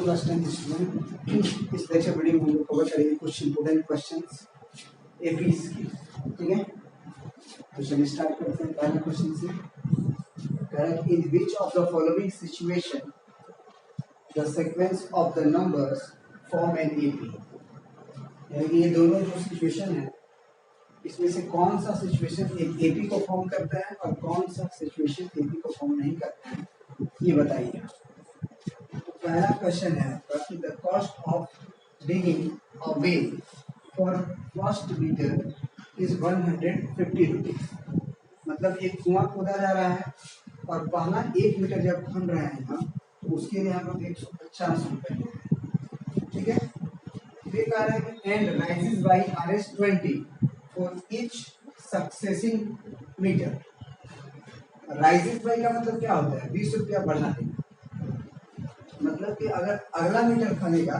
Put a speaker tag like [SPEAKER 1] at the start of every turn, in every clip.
[SPEAKER 1] Class 10 student, इस lecture video में हम लोग कवर करेंगे कुछ इंपोर्टेंट क्वेश्चंस एपीज की। ठीक है, तो चलिए स्टार्ट करते हैं पहले क्वेश्चन से। Correct, in which of the following situation the sequence of the numbers form an AP. यानी कि ये दोनों जो सिचुएशन है इसमें से कौन सा सिचुएशन एक एपी को फॉर्म करता है और कौन सा सिचुएशन एपी को फॉर्म नहीं करता है, ये बताइए। पहला क्वेश्चन है आपका, the cost of digging a well for first meter is 150 rupees. मतलब एक कुआं खोदा जा रहा है और पहला 1 मीटर जब खन रहे हैं हम, तो उसके लिए हम लोग 150 रुपए लेंगे। ठीक है, फिर कह रहा है कि and rises by RS20 for each succeeding metre. Rises by का मतलब क्या होता है? 20 रुपया बढ़ा देना। मतलब कि अगर अगला मीटर खनेगा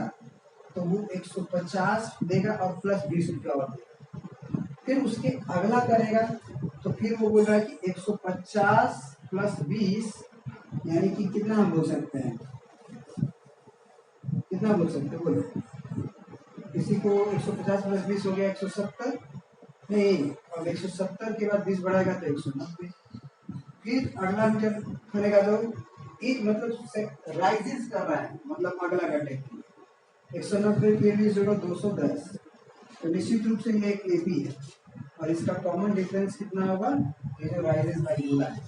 [SPEAKER 1] तो वो 150 देगा और प्लस 20 रुपया और देगा। फिर उसके अगला करेगा तो फिर वो बोल रहा है कि 150 प्लस 20 यानी कि कितना हम बोल सकते हैं, कितना बोल सकते हैं बोलो। किसी को 150 प्लस 20 हो गया 170, नहीं, अब 170 के बाद 20 बढ़ाएगा तो 190। फिर अगला मीटर खनेगा तो एक मतलब राइजेस कर रहा है, मतलब अगला घटे 190 के लिए 210। तो निश्चित रूप से ये एक एपी है और इसका कॉमन डिफरेंस कितना होगा? ये जो राइजेस बाई बोला है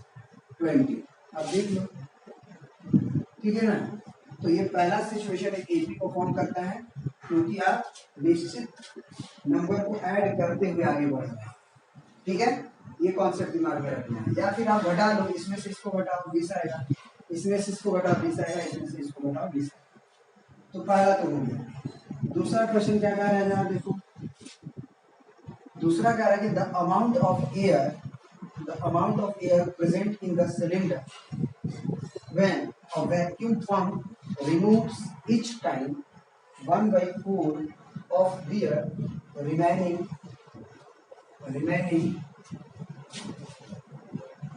[SPEAKER 1] 20। अब देख लो, ठीक है ना। तो ये पहला सिचुएशन एक एपी को फॉर्म करता है क्योंकि आप निश्चित नंबर को ऐड करते हुए आगे बढ़ रहे हैं। ठीक है, ये कॉन्सेप्ट दिमाग में रखना है। या फिर आप घटा लो, इसमें से इसको घटाओ 20 आएगा, इसमें से इसको घटाओ 20 आएगा, इसमें से इसको घटाओ 20 आएगा। तो पहला तो हो गया। दूसरा क्वेश्चन क्या कह रहा है जरा देखो। दूसरा कह रहा है कि the amount of air present in the cylinder when a vacuum pump removes each time 1/4 of their remaining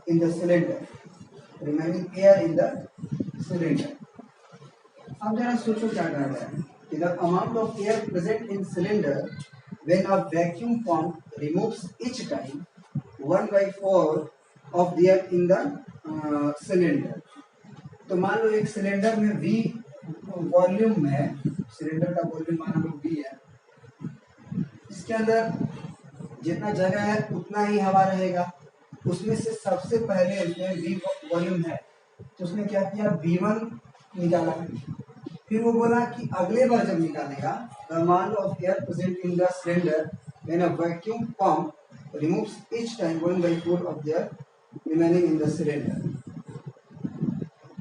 [SPEAKER 1] in the cylinder, remaining air in the cylinder। अब जरा सोचो क्या कर रहा है कि the amount of air present in cylinder when a vacuum pump removes each time 1/4 of the air in the cylinder। तो मान लो एक सिलेंडर में V वॉल्यूम में, सिलेंडर का वॉल्यूम मान लो V है, इसके अंदर जितना जगह है उतना ही हवा रहेगा। उसमें से सबसे पहले इसमें V वॉल्यूम है तो उसने क्या किया, V1 निकाला। फिर वो बोला कि अगले बार जब निकालेगा the amount of air present in the cylinder when a vacuum pump removes each time 1/4 of the remaining in the cylinder,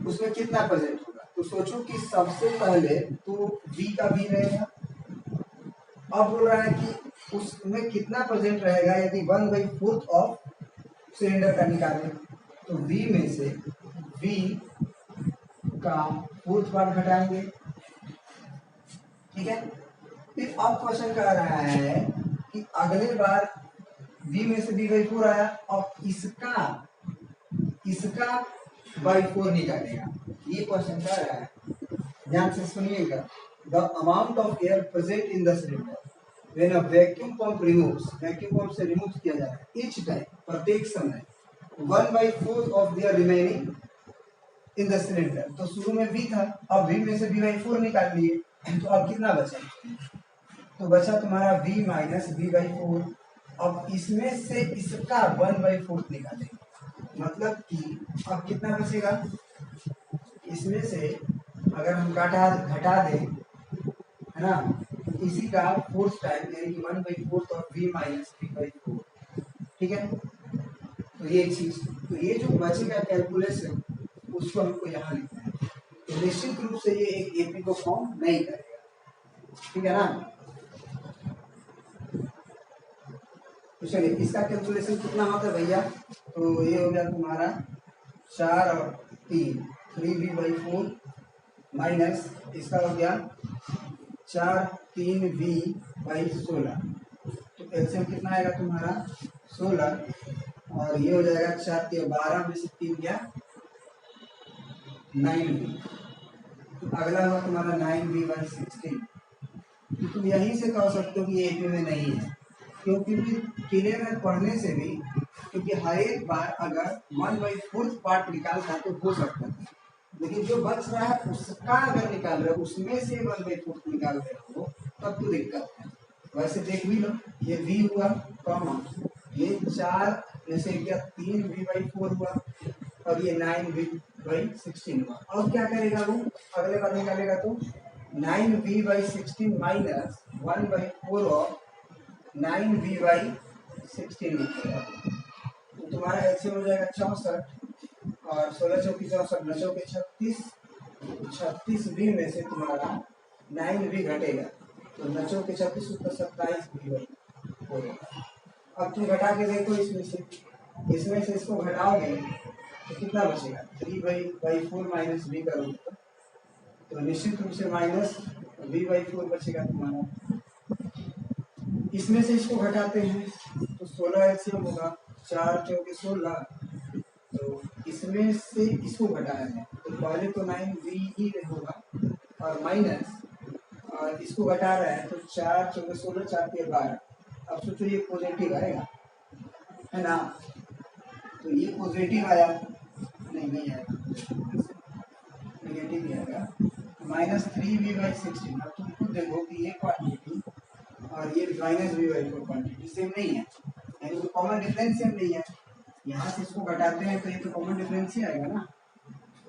[SPEAKER 1] उसमें कितना प्रेजेंट होगा। तो सोचो कि सबसे पहले तो V का V रहेगा। अब बोल रहा है कि उसमें कितना प्रेजेंट रहेगा यदि 1/4 ऑफ सिलेंडर का निकालें, तो V में से V का 4th पार्ट घटाएंगे। ठीक है, फिर अब क्वेश्चन कर रहा है कि अगले बार V में से V/4 आया और इसका by4 निकालेगा। ये क्वेश्चन कर रहा है, ध्यान से सुनिएगा। The amount of air present in the cylinder when a vacuum pump removes, vacuum pump से रिमूव किया जा रहा है ईच टाइम, प्रत्येक समय 1/4 of their remaining in the cylinder. तो शुरू में V था, अब V में से V/4 निकाल लिए, तो अब कितना बचा? तो बचा तुम्हारा V माइनस V/4। अब इसमें से इसका 1/4 निकालेंगे, मतलब कि अब कितना बचेगा? इसमें से अगर हम घटा दें, है ना, इसी का 4th टाइम यानी कि 1/4 ऑफ V माइनस V/4। ठीक है, तो ये चीज, तो ये जो बचेगा कैलकुलेशन उसको हमको यहाँ लिखना है। तो निश्चित रूप से ये एक एपी को फॉर्म नहीं करेगा। ठीक है ना। तो चलिए इसका कैलकुलेशन कितना होता है भैया, तो ये हो गया तुम्हारा 4 और 3 3V/4 माइनस इसका हो गया 4 3V/16। तो एलसीएम कितना आएगा तुम्हारा 16 और ये हो जाएगा 4 के 12 में से 3 गया 9V। अगला हुआ तुम्हारा 9v/16। तो तुम यहीं से कह सकते हो कि ये एपी में नहीं है, क्योंकि क्लियर है पढ़ने से भी, क्योंकि हर एक बार अगर 1/4 पार्ट निकालता तो हो सकता है, लेकिन जो बच रहा है उसका अगर निकाल रहे हो, उसमें से 1/4 निकाल रहे हो, तब तो दिक्कत है। वैसे देख भी लो, ये v हुआ कॉमा, ये 4 में से क्या 3v/4 हुआ, और ये 9v/16 हुआ। और क्या करेगा वो अगले बार निकालेगा तो 9v/16 माइनस 1/4 ऑफ 9v/16 लिखेगा। तो तुम्हारा ऐसे हो जाएगा 64, और 16 चौकी 64, 9 चौके 36, 36v में से तुम्हारा 9v घटेगा, तो 9 चौके 36 ऊपर 27v/4 होगा। अब तुम घटा के देखो, इसमें से इसको घटाओगे तो कितना बचेगा, 3/4 माइनस v करोगे तो निश्चित रूप से माइनस v/4 बचेगा तुम्हारा। इसमें से इसको घटाते हैं तो 16 एलसीएम होगा, 4 चौके 16, तो इसमें से इसको घटाया है तो पहले तो 9v ही होगा, और माइनस, और इसको घटा रहा है तो 4 चौके 16, 4 के 12। अब सोचो ये पॉजिटिव आएगा, है ना, तो ये पॉजिटिव आया, नहीं आएगा, नेगेटिव आएगा, -3v/16। अब तुम खुद देखो कि ये क्वांटिटी और ये -v/4 क्वांटिटी सेम नहीं है, यानी तो कॉमन डिफरेंस सेम नहीं है। यहाँ से इसको घटाते हैं तो ये तो कॉमन डिफरेंस ही आएगा ना,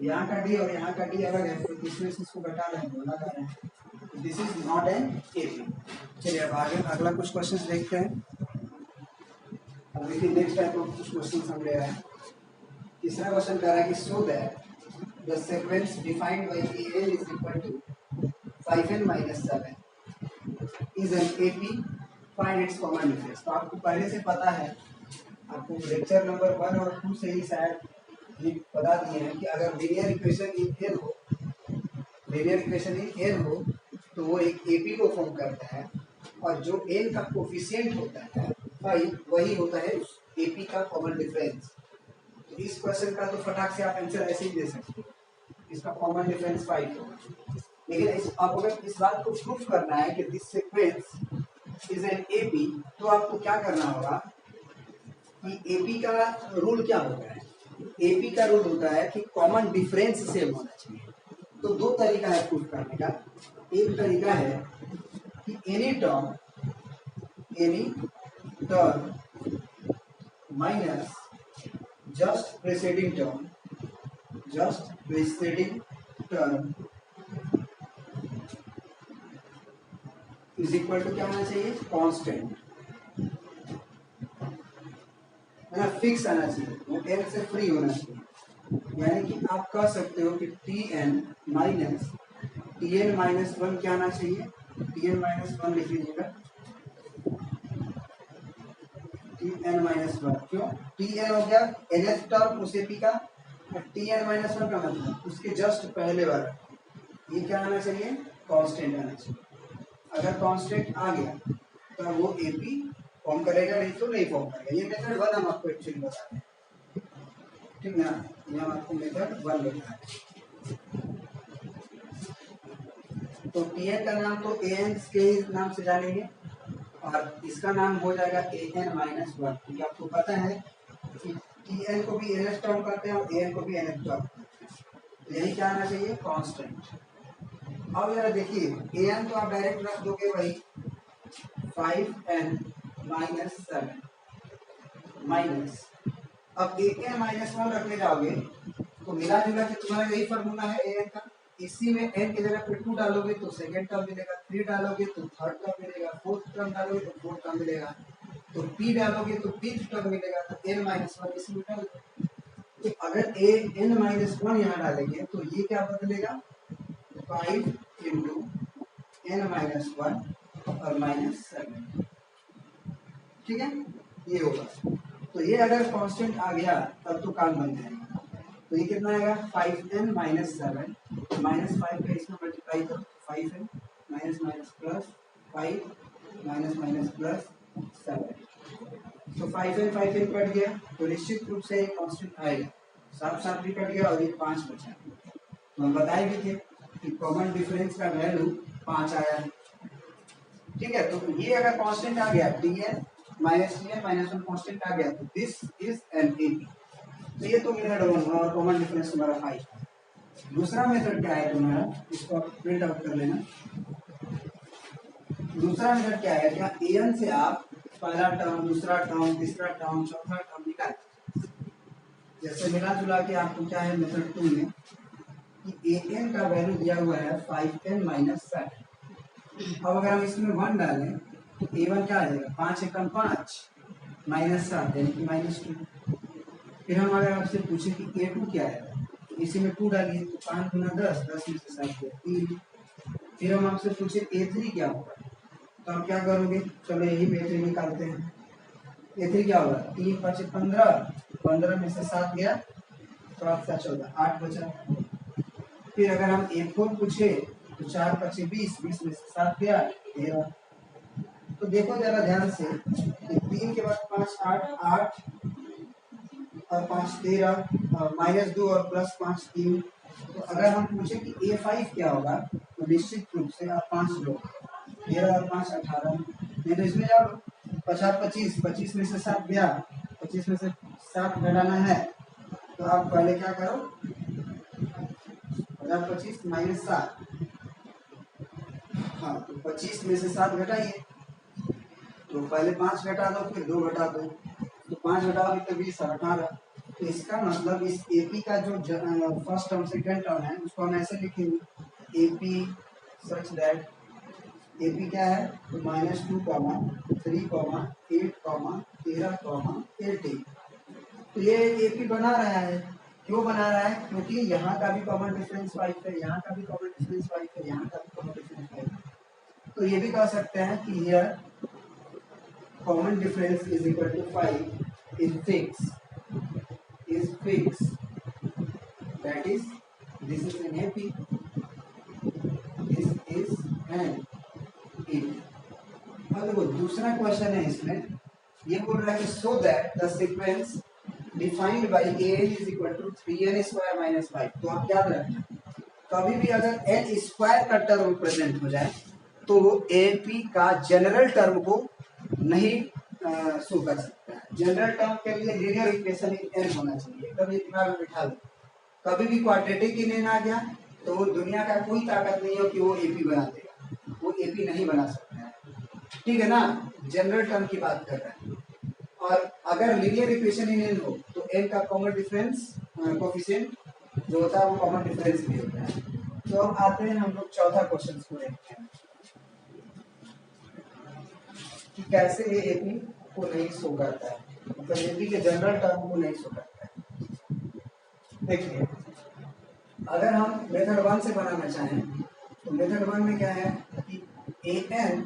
[SPEAKER 1] यहाँ का डी और यहाँ का डी अलग है, तो इसमें से इसको घटा रहे हैं तो अलग आ रहे हैं। This is not an AP. चलिए अब आगे अगला कुछ क्वेश्चंस देखते हैं। अब देखिए नेक्स्ट टाइप ऑफ कुछ क्वेश्चंस हम ले रहे हैं। तीसरा क्वेश्चन कह रहा है कि so that the sequence defined by an is equal to 5n - 7 is an AP, find its common difference. तो आपको पहले से पता है, आपको लेक्चर नंबर 1 और 2 से ही शायद ये बता दिए हैं कि अगर लीनियर इक्वेशन इन n हो, लीनियर इक्वेशन इन n हो तो वो एक एपी को फॉर्म करता है, और जो n का कोफिशिएंट होता है 5, वही होता है उस एपी का कॉमन डिफरेंस। तो इस क्वेश्चन का तो फटाक से आप आंसर ऐसे ही दे सकते हो, इसका कॉमन डिफरेंस 5 होगा। लेकिन आपको अगर इस बात को प्रूफ करना है कि this sequence is an AP, तो आपको क्या करना होगा कि एपी का रूल क्या होता है। एपी का रूल होता है कि कॉमन डिफरेंस सेम होना चाहिए। तो दो तरीका है प्रूफ करने का। एक तरीका है कि any term minus just preceding term is equal to क्या होना चाहिए, कांस्टेंट, है ना, फिक्स आना चाहिए, वो n से फ्री होना चाहिए। यानी कि आप कह सकते हो कि tn - 1 क्या आना चाहिए, tn - 1 लिख लीजिएगा, tn - 1। क्यों, tn हो गया nth टर्म उस एपी का, tn - 1 का मतलब उसके जस्ट पहले वाला, ये क्या आना चाहिए, कांस्टेंट आना चाहिए। अगर कांस्टेंट आ गया तो वो एपी फॉर्म करेगा, नहीं तो नहीं फॉर्म करेगा। ये मेथड 1 हम आपको एक्चुअली बता रहे हैं, ठीक ना, ये हम आपको मेथड 1 बता रहे हैं। तो tn का नाम तो an के नाम से जानेंगे, और इसका नाम हो जाएगा an - 1, क्योंकि आपको पता है कि tn को भी nth टर्म करते हैं और an को भी nth टर्म करते हैं। यही क्या आना चाहिए, कांस्टेंट। अब जरा देखिए an तो आप डायरेक्ट रख दोगे वही 5n - 7 माइनस, अब an - 1 रखने जाओगे तो मिला जुला के तुम्हारा यही फॉर्मूला है an का। इसी में n की जगह पे 2 डालोगे तो सेकंड टर्म मिलेगा, 3 डालोगे तो थर्ड टर्म मिलेगा, फोर्थ टर्म डालोगे तो फोर्थ टर्म मिलेगा, तो p डालोगे तो pth टर्म मिलेगा, तो n - 1 इसमें डाल दो। तो अगर n - 1 यहाँ डालेंगे तो ये क्या बदलेगा, 5 × n - 1 और -7, ठीक है, ये होगा। तो ये अगर कांस्टेंट आ गया तब तो काम बन जाएगा। तो ये कितना आएगा, 5n - 7, -5 का इसमें मल्टीप्लाई करो, 5n प्लस 5 प्लस 7, तो 5n कट गया, तो निश्चित रूप से ये कांस्टेंट आएगा। 7 भी कट गया और ये 5 बचा, तो हम बताए भी थे कि कॉमन डिफरेंस का वैल्यू 5 आया है। ठीक है, तो ये अगर कांस्टेंट आ गया dn minus T N minus one constant आ गया तो दिस इज एन एपी। तो ये तो मेथड 1 हुआ और कॉमन डिफरेंस तुम्हारा 5। दूसरा मेथड क्या है तुम्हारा, इसको आप प्रिंट आउट कर लेना। दूसरा मेथड क्या है, क्या an से आप पहला टर्म, दूसरा टर्म, तीसरा टर्म, चौथा टर्म निकाल। जैसे मिला जुला के आपको क्या है मेथड 2 में कि an का वैल्यू दिया हुआ है 5n माइनस 7। अब अगर हम इसमें 1 डालें तो a1 क्या आ जाएगा, 5 एकम 5 माइनस 7 यानी कि -2। फिर हम अगर आपसे पूछे कि a2 क्या है तो इसी में 2 डालिए तो 5 गुना 10, 10 में से 7 गया 3। फिर हम आपसे पूछे a3 क्या होगा तो आप क्या करोगे, चलो यही पे a3 निकालते हैं। a3 क्या होगा, 3 5 15, 15 में से 7 गया तो आपका 14, 8 बचा। फिर अगर हम a4 पूछे तो 4 5 20, 20 में से 7 गया 13। तो देखो जरा ध्यान से, 3 के बाद 5 8, 8 और 5 13, -2 और +5 3। तो अगर हम पूछे कि a5 क्या होगा तो निश्चित रूप से आप 5 लो, 13 और 5 18। नहीं तो इसमें जाओ 50 25, 25 में से 7 गया, 25 में से 7 घटाना है तो आप पहले क्या करो, 50 25 माइनस 7। हाँ, तो 25 में से 7 घटाइए, तो पहले 5 घटा दो फिर 2 घटा दो, तो 5 घटाओगे तो 20 और 18। तो इसका मतलब इस एपी का जो फर्स्ट टर्म सेकेंड टर्म है उसको हम ऐसे लिखेंगे, एपी सच दैट एपी क्या है, तो -2, 3, 8, 13, 18। तो ये एपी बना रहा है। क्यों बना रहा है, क्योंकि यहाँ का भी कॉमन डिफरेंस 5 है, यहाँ का भी कॉमन डिफरेंस 5 है, यहाँ का भी कॉमन डिफरेंस 5 है। तो ये भी कह सकते हैं कि here common difference is equal to 5 is fix that is this is an AP, this is an AP। अब देखो दूसरा क्वेश्चन है इसमें, ये बोल रहा है कि so that the sequence defined by an is equal to 3n square minus 5। तो आप याद रखना, कभी भी अगर n स्क्वायर का टर्म प्रेजेंट हो जाए तो AP का जनरल टर्म को नहीं शो कर सकता है। जनरल टर्म के लिए लीनियर इक्वेशन n होना चाहिए, कभी दिमाग में बिठा लो। कभी भी क्वाड्रेटिक इन आ गया तो वो दुनिया का कोई ताकत नहीं हो कि वो एपी बना देगा, वो एपी नहीं बना सकता है। ठीक है ना, जनरल टर्म की बात कर रहा है। और अगर लीनियर इक्वेशन ही नहीं हो तो n का कॉमन डिफरेंस कोफिशिएंट जो होता है वो कॉमन डिफरेंस भी होता है। तो अब आते हैं हम लोग चौथा क्वेश्चन को देखते हैं कि कैसे ये एपी को नहीं शो करता है, मतलब एपी के जनरल टर्म को नहीं शो करता है। देखिए, अगर हम मेथड 1 से बनाना चाहें तो मेथड 1 में क्या है कि an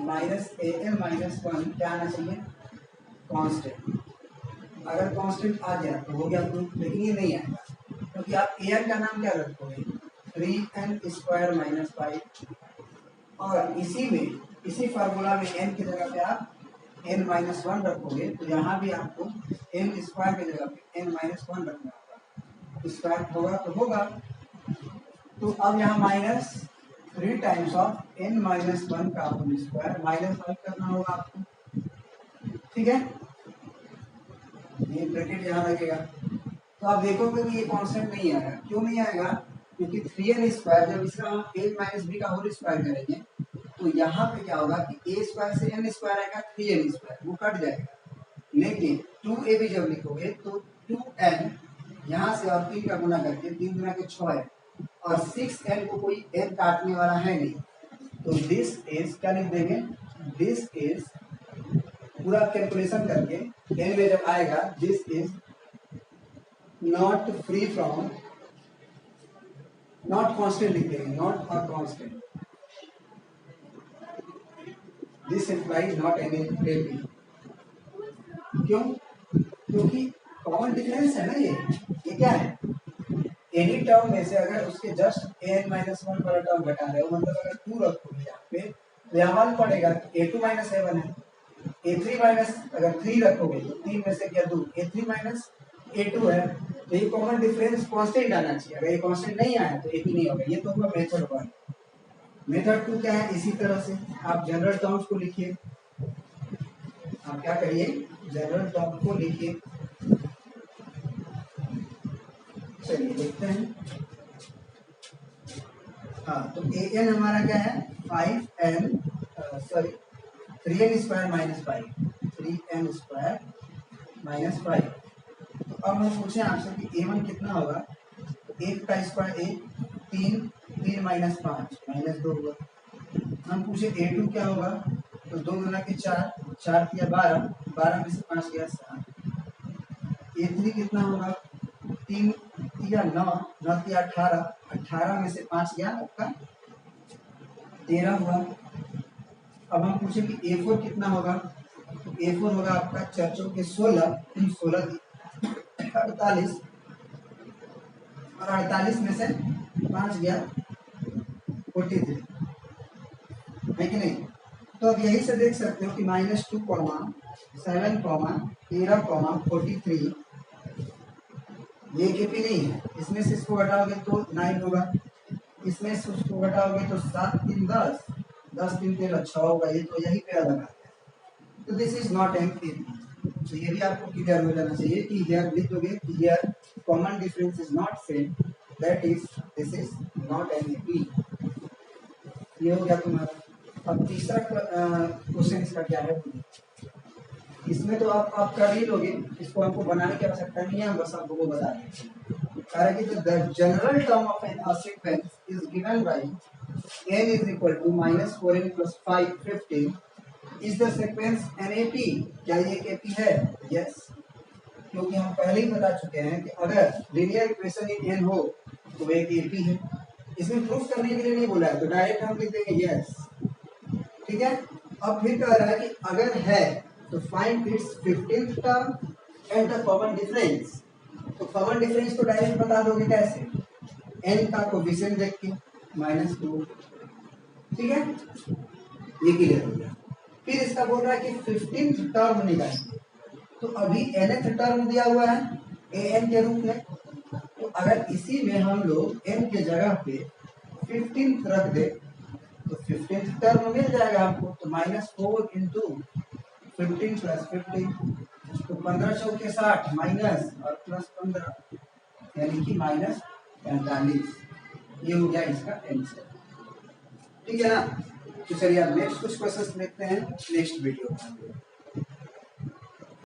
[SPEAKER 1] माइनस -1 क्या आना चाहिए, कांस्टेंट। अगर कांस्टेंट आ गया तो हो गया प्रूफ, लेकिन ये नहीं आएगा क्योंकि आप an का नाम क्या रखोगे, 3n स्क्वायर माइनस 5। और इसी फार्मूला में n की जगह पे आप n माइनस 1 रखोगे तो यहाँ भी आपको n स्क्वायर की जगह पे n माइनस 1 रखना होगा। स्क्वायर होगा तो होगा, तो अब यहाँ -3 टाइम्स ऑफ n माइनस 1 का होल स्क्वायर -5 करना होगा आपको। ठीक है, ये ब्रैकेट यहाँ लगेगा। तो आप देखोगे कि ये कांस्टेंट नहीं आएगा। क्यों नहीं आएगा, क्योंकि 3n स्क्वायर जब इसका हम a माइनस b का होल स्क्वायर करेंगे तो यहाँ पे क्या होगा कि a स्क्वायर से n स्क्वायर आएगा, 3n स्क्वायर वो कट जाएगा। लेकिन 2ab जब लिखोगे तो 2n यहाँ से और 3 का गुना करके 3 गुना के 6 है और 6n को कोई n काटने वाला है नहीं, तो दिस इज क्या लिख देंगे, दिस इज पूरा कैलकुलेशन करके n में जब आएगा this is not free from, not constant लिख देंगे, not a constant, this implies not an AP. क्यों, क्योंकि कॉमन डिफरेंस है ना, ये क्या है, एनी टर्म में से अगर उसके जस्ट an माइनस 1 वाला टर्म घटा रहे हो, मतलब अगर 2 रखोगे यहाँ पे तो यहाँ 1 पड़ेगा तो a2 माइनस a1 है, a3 माइनस अगर 3 रखोगे तो 3 में से क्या 2, a3 माइनस a2 है, तो ये कॉमन डिफरेंस कांस्टेंट आना चाहिए, अगर ये कांस्टेंट नहीं आया तो एपी नहीं होगा। ये तो होगा मेथड 1। मेथड 2 क्या है, इसी तरह से आप जनरल टर्म्स को लिखिए। आप क्या करिए, जनरल टर्म को लिखिए। चलिए देखते हैं। हाँ, तो ए एन हमारा क्या है, 5n sorry 3n square minus 5, 3n square minus 5। तो अब हम पूछे आपसे कि a1 कितना होगा, तो 1 का स्क्वायर 1, 3, 3 माइनस 5 माइनस 2 होगा। हम पूछे a2 क्या होगा, तो 2 गुना के 4, 4 किया 12, 12 में से 5 गया 7। a3 कितना होगा, 3 किया 9, 9 किया 18, 18 में से 5 गया आपका 13 हुआ। अब हम पूछे कि a4 कितना होगा, तो a4 होगा आपका 4 चौके 16, 16 48, और 48 में से 5 गया 43, है कि नहीं। तो अब यही से देख सकते हो कि -2, 7, 13, 43 ये केपी नहीं है। इसमें से इसको घटाओगे तो 9 होगा, इसमें से उसको घटाओगे तो 7, 3, 10, 10, 3, 13, 6 होगा। ये तो यही पे अलग आता है। तो this is not an KP. तो ये भी आपको क्लियर हो जाना चाहिए कि हियर लिख दोगे कि here common difference is not same, that is this is not an AP. ये हो गया तुम्हारा। अब तीसरा क्वेश्चन इसका क्या है, इसमें तो आप कर ही लोगे, इसको हमको बनाने की आवश्यकता नहीं है, हम बस आपको वो बता देंगे। कारण कि the general term of an sequence is given by n is equal to -4n + 5 15 is the sequence NAP। क्या ये KP है? यस, क्योंकि हम पहले ही बता चुके हैं कि अगर लीनियर इक्वेशन इन n हो तो एक AP है। इसमें प्रूफ करने के लिए नहीं बोला है, तो डायरेक्ट हम लिख देंगे यस। ठीक है। अब फिर कह रहा है कि अगर है तो find its 15th term and the common difference. तो कॉमन डिफरेंस तो डायरेक्ट बता दोगे कैसे, n का कोएफिशिएंट देख के -2। ठीक है, ये क्लियर हो गया। फिर इसका बोल रहा है कि 15th टर्म निकालिए। तो अभी nth टर्म दिया हुआ है an के रूप में, तो अगर इसी में हम लोग n के जगह पे 15th रख दे तो 15th टर्म मिल जाएगा हमको। तो -4 × 15 + 15, तो 15 चौके 60 माइनस और +15 यानी कि -45। ये हो गया इसका आंसर। ठीक है ना। तो चलिए अब नेक्स्ट कुछ क्वेश्चंस देखते हैं नेक्स्ट वीडियो में।